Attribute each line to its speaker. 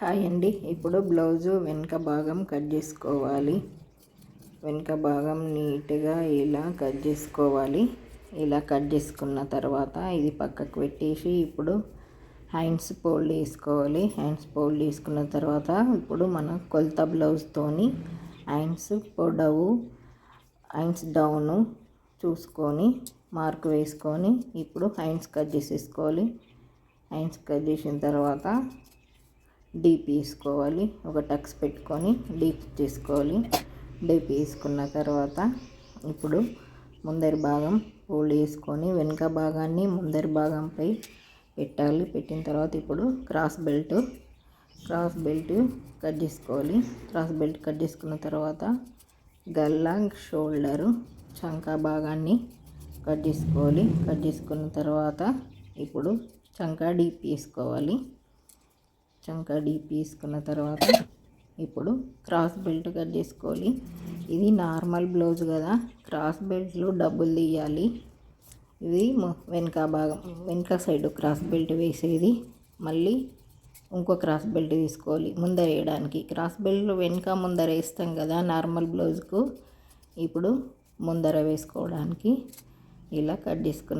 Speaker 1: Hi అండి. ఇప్పుడు blouse వెనుక భాగం కట్ చేసుకోవాలి. వెనుక భాగం నీట్గా ఇలా కట్ చేసుకోవాలి. ఇలా కట్ చేసుకున్న తర్వాత ఇది పక్కకు పెట్టేసి ఇప్పుడు హ్యాండ్స్ ఫోల్డ్ వేసుకోవాలి. హ్యాండ్స్ ఫోల్డ్ వేసుకున్న తర్వాత ఇప్పుడు మన కొలత బ్లౌజ్తోని హ్యాండ్స్ పొడవు హ్యాండ్స్ డౌను చూసుకొని మార్క్ వేసుకొని ఇప్పుడు హ్యాండ్స్ కట్ చేసేసుకోవాలి. హ్యాండ్స్ కట్ చేసిన తర్వాత డీప్ వేసుకోవాలి. ఒక టక్స్ పెట్టుకొని డీప్ చేసుకోవాలి. డీప్ వేసుకున్న తర్వాత ఇప్పుడు ముందరి భాగం ఫోల్డ్ వేసుకొని వెనుక భాగాన్ని ముందరి భాగంపై పెట్టాలి. పెట్టిన తర్వాత ఇప్పుడు క్రాస్ బెల్ట్ కట్ చేసుకోవాలి. క్రాస్ బెల్ట్ కట్ చేసుకున్న తర్వాత గల్లా షోల్డరు చంకా భాగాన్ని కట్ చేసుకోవాలి. కట్ చేసుకున్న తర్వాత ఇప్పుడు చంకా డీప్ వేసుకోవాలి. చంకా డీప్ తీసుకున్న తర్వాత ఇప్పుడు క్రాస్ బెల్ట్ కట్ చేసుకోవాలి. ఇది నార్మల్ బ్లౌజ్ కదా, క్రాస్ బెల్ట్లో డబ్బులు తీయాలి. ఇది వెనుక భాగం వెనుక సైడ్ క్రాస్ బెల్ట్ వేసేది. మళ్ళీ ఇంకో క్రాస్ బెల్ట్ తీసుకోవాలి ముందర వేయడానికి. క్రాస్ బెల్ట్ వెనుక ముందర వేస్తాం కదా నార్మల్ బ్లౌజ్కు, ఇప్పుడు ముందర వేసుకోవడానికి ఇలా కట్ చేసుకున్న